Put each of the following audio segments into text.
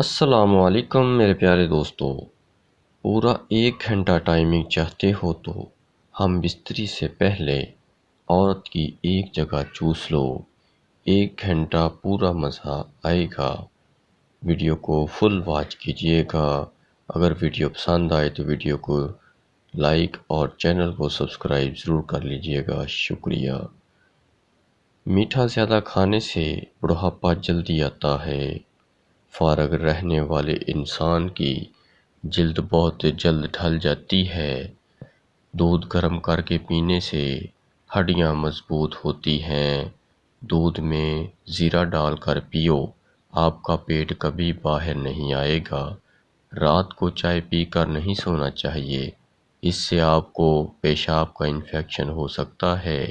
السلام علیکم میرے پیارے دوستو، پورا 1 گھنٹہ ٹائمنگ چاہتے ہو تو ہم بستری سے پہلے عورت کی ایک جگہ چوس لو۔ 1 گھنٹہ پورا مزہ آئے گا۔ ویڈیو کو فل واچ کیجیے گا۔ اگر ویڈیو پسند آئے تو ویڈیو کو لائک اور چینل کو سبسکرائب ضرور کر لیجیے گا۔ شکریہ۔ میٹھا زیادہ کھانے سے بڑھاپا جلدی آتا ہے۔ فارغ رہنے والے انسان کی جلد بہت جلد ڈھل جاتی ہے۔ دودھ گرم کر کے پینے سے ہڈیاں مضبوط ہوتی ہیں۔ دودھ میں زیرہ ڈال کر پیو، آپ کا پیٹ کبھی باہر نہیں آئے گا۔ رات کو چائے پی کر نہیں سونا چاہیے، اس سے آپ کو پیشاب کا انفیکشن ہو سکتا ہے۔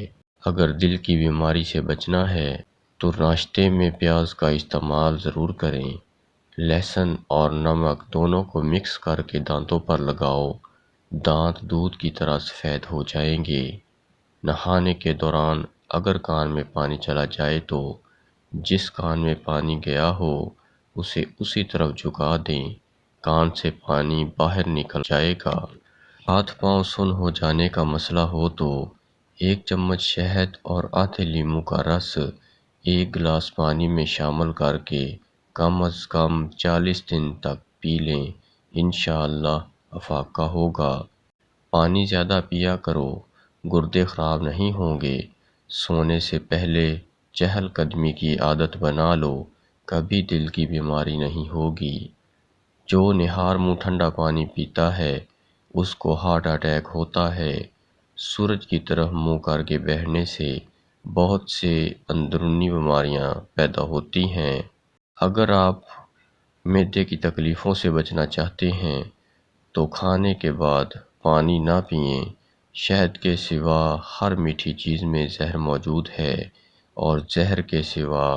اگر دل کی بیماری سے بچنا ہے تو ناشتے میں پیاز کا استعمال ضرور کریں۔ لہسن اور نمک دونوں کو مکس کر کے دانتوں پر لگاؤ، دانت دودھ کی طرح سفید ہو جائیں گے۔ نہانے کے دوران اگر کان میں پانی چلا جائے تو جس کان میں پانی گیا ہو اسے اسی طرف جھکا دیں، کان سے پانی باہر نکل جائے گا۔ ہاتھ پاؤں سن ہو جانے کا مسئلہ ہو تو 1 چمچ شہد اور آدھے لیموں کا رس 1 گلاس پانی میں شامل کر کے کم از کم 40 دن تک پی لیں، انشاءاللہ افاقہ ہوگا۔ پانی زیادہ پیا کرو، گردے خراب نہیں ہوں گے۔ سونے سے پہلے چہل قدمی کی عادت بنا لو، کبھی دل کی بیماری نہیں ہوگی۔ جو نہار منہ ٹھنڈا پانی پیتا ہے اس کو ہارٹ اٹیک ہوتا ہے۔ سورج کی طرف منہ کر کے بیٹھنے سے بہت سے اندرونی بیماریاں پیدا ہوتی ہیں۔ اگر آپ معدے کی تکلیفوں سے بچنا چاہتے ہیں تو کھانے کے بعد پانی نہ پئیں۔ شہد کے سوا ہر میٹھی چیز میں زہر موجود ہے اور زہر کے سوا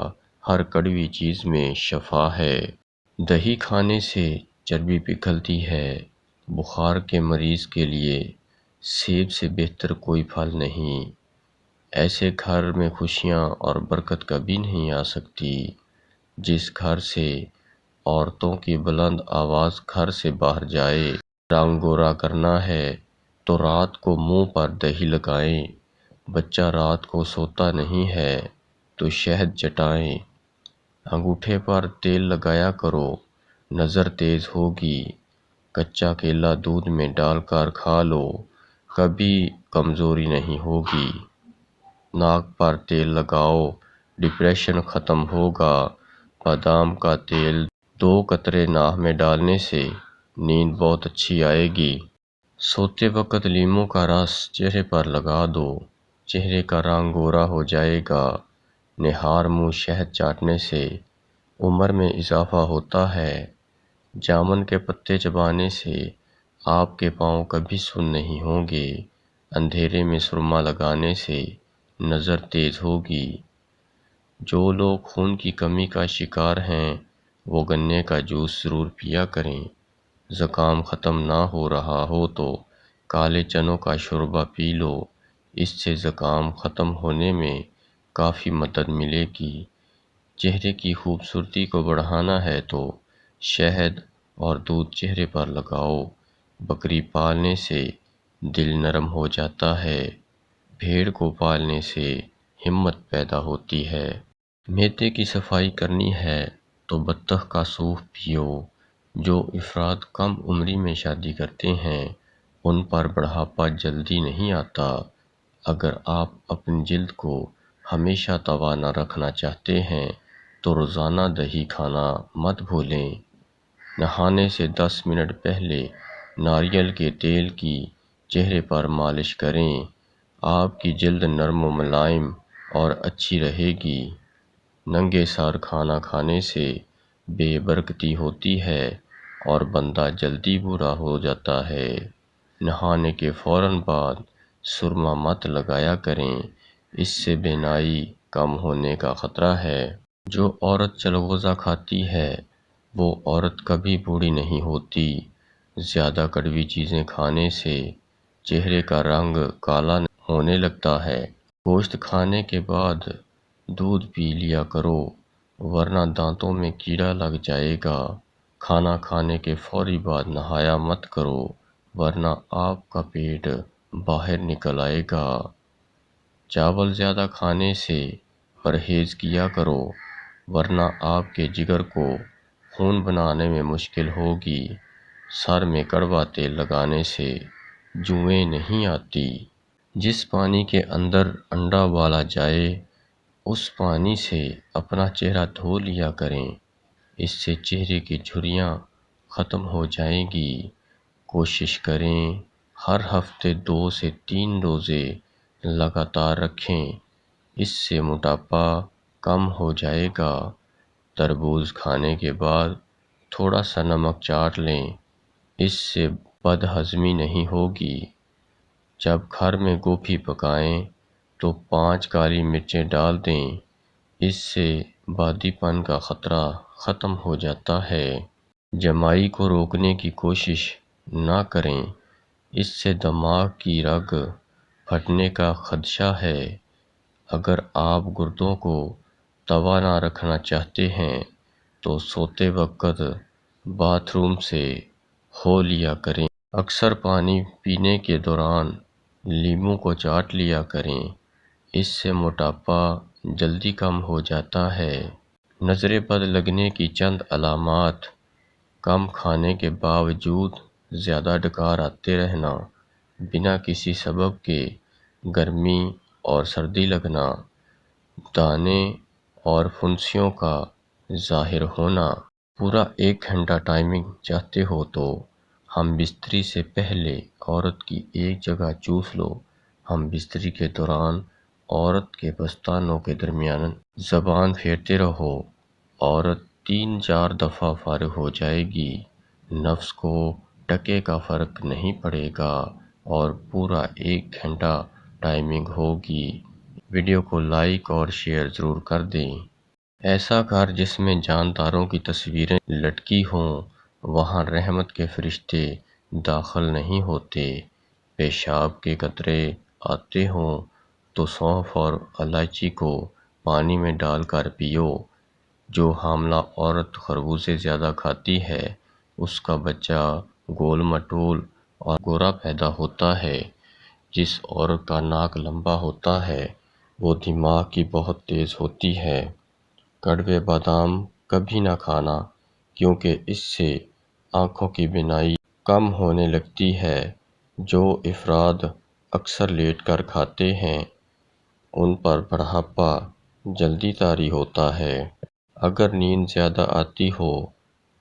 ہر کڑوی چیز میں شفا ہے۔ دہی کھانے سے چربی پگھلتی ہے۔ بخار کے مریض کے لیے سیب سے بہتر کوئی پھل نہیں۔ ایسے گھر میں خوشیاں اور برکت کبھی نہیں آ سکتی جس گھر سے عورتوں کی بلند آواز گھر سے باہر جائے۔ رنگ گورا کرنا ہے تو رات کو منہ پر دہی لگائیں۔ بچہ رات کو سوتا نہیں ہے تو شہد چٹائیں۔ انگوٹھے پر تیل لگایا کرو، نظر تیز ہوگی۔ کچا کیلا دودھ میں ڈال کر کھا لو، کبھی کمزوری نہیں ہوگی۔ ناک پر تیل لگاؤ، ڈپریشن ختم ہوگا۔ بادام کا تیل 2 قطرے ناک میں ڈالنے سے نیند بہت اچھی آئے گی۔ سوتے وقت لیموں کا رس چہرے پر لگا دو، چہرے کا رنگ گورا ہو جائے گا۔ نہار منہ شہد چاٹنے سے عمر میں اضافہ ہوتا ہے۔ جامن کے پتے چبانے سے آپ کے پاؤں کبھی سن نہیں ہوں گے۔ اندھیرے میں سرما لگانے سے نظر تیز ہوگی۔ جو لوگ خون کی کمی کا شکار ہیں وہ گنے کا جوس ضرور پیا کریں۔ زکام ختم نہ ہو رہا ہو تو کالے چنوں کا شوربہ پی لو، اس سے زکام ختم ہونے میں کافی مدد ملے گی۔ چہرے کی خوبصورتی کو بڑھانا ہے تو شہد اور دودھ چہرے پر لگاؤ۔ بکری پالنے سے دل نرم ہو جاتا ہے۔ بھیڑ کو پالنے سے ہمت پیدا ہوتی ہے۔ معدے کی صفائی کرنی ہے تو بطخ کا سوپ پیو۔ جو افراد کم عمری میں شادی کرتے ہیں ان پر بڑھاپا جلدی نہیں آتا۔ اگر آپ اپنی جلد کو ہمیشہ توانا رکھنا چاہتے ہیں تو روزانہ دہی کھانا مت بھولیں۔ نہانے سے 10 منٹ پہلے ناریل کے تیل کی چہرے پر مالش کریں، آپ کی جلد نرم و ملائم اور اچھی رہے گی۔ ننگے سر کھانا کھانے سے بے برکتی ہوتی ہے اور بندہ جلدی برا ہو جاتا ہے۔ نہانے کے فوراً بعد سرما مت لگایا کریں، اس سے بینائی کم ہونے کا خطرہ ہے۔ جو عورت چلغوزہ کھاتی ہے وہ عورت کبھی بوڑھی نہیں ہوتی۔ زیادہ کڑوی چیزیں کھانے سے چہرے کا رنگ کالا ہونے لگتا ہے۔ گوشت کھانے کے بعد دودھ پی لیا کرو ورنہ دانتوں میں کیڑا لگ جائے گا۔ کھانا کھانے کے فوری بعد نہایا مت کرو ورنہ آپ کا پیٹ باہر نکل آئے گا۔ چاول زیادہ کھانے سے پرہیز کیا کرو ورنہ آپ کے جگر کو خون بنانے میں مشکل ہوگی۔ سر میں کڑوا تیل لگانے سے جوئیں نہیں آتی۔ جس پانی کے اندر انڈا ابالا جائے اس پانی سے اپنا چہرہ دھو لیا کریں، اس سے چہرے کی جھریاں ختم ہو جائیں گی۔ کوشش کریں ہر ہفتے 2 سے 3 روزے لگاتار رکھیں، اس سے موٹاپا کم ہو جائے گا۔ تربوز کھانے کے بعد تھوڑا سا نمک چاٹ لیں، اس سے بد ہضمی نہیں ہوگی۔ جب گھر میں گوبھی پکائیں تو 5 کالی مرچیں ڈال دیں، اس سے بادی پن کا خطرہ ختم ہو جاتا ہے۔ جمائی کو روکنے کی کوشش نہ کریں، اس سے دماغ کی رگ پھٹنے کا خدشہ ہے۔ اگر آپ گردوں کو توانا رکھنا چاہتے ہیں تو سوتے وقت باتھ روم سے ہو لیا کریں۔ اکثر پانی پینے کے دوران لیموں کو چاٹ لیا کریں، اس سے موٹاپا جلدی کم ہو جاتا ہے۔ نظر بد لگنے کی چند علامات: کم کھانے کے باوجود زیادہ ڈکار آتے رہنا، بنا کسی سبب کے گرمی اور سردی لگنا، دانے اور پھنسیوں کا ظاہر ہونا۔ پورا 1 گھنٹہ ٹائمنگ چاہتے ہو تو ہم بستری سے پہلے عورت کی ایک جگہ چوس لو۔ ہم بستری کے دوران عورت کے پستانوں کے درمیان زبان پھیرتے رہو۔ عورت 3-4 دفعہ فارغ ہو جائے گی۔ نفس کو ٹکے کا فرق نہیں پڑے گا اور پورا 1 گھنٹہ ٹائمنگ ہوگی۔ ویڈیو کو لائک اور شیئر ضرور کر دیں۔ ایسا گھر جس میں جانداروں کی تصویریں لٹکی ہوں، وہاں رحمت کے فرشتے داخل نہیں ہوتے۔ پیشاب کے قطرے آتے ہوں تو سونف اور الائچی کو پانی میں ڈال کر پیو۔ جو حاملہ عورت خربوزے زیادہ کھاتی ہے، اس کا بچہ گول مٹول اور گورا پیدا ہوتا ہے۔ جس عورت کا ناک لمبا ہوتا ہے، وہ دماغ کی بہت تیز ہوتی ہے۔ کڑوے بادام کبھی نہ کھانا کیونکہ اس سے آنکھوں کی بینائی کم ہونے لگتی ہے۔ جو افراد اکثر لیٹ کر کھاتے ہیں، ان پر بڑھاپا جلدی طاری ہوتا ہے۔ اگر نیند زیادہ آتی ہو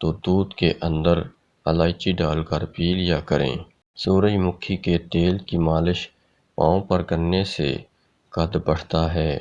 تو دودھ کے اندر الائچی ڈال کر پی لیا کریں۔ سورج مکھی کے تیل کی مالش پاؤں پر کرنے سے قد بڑھتا ہے۔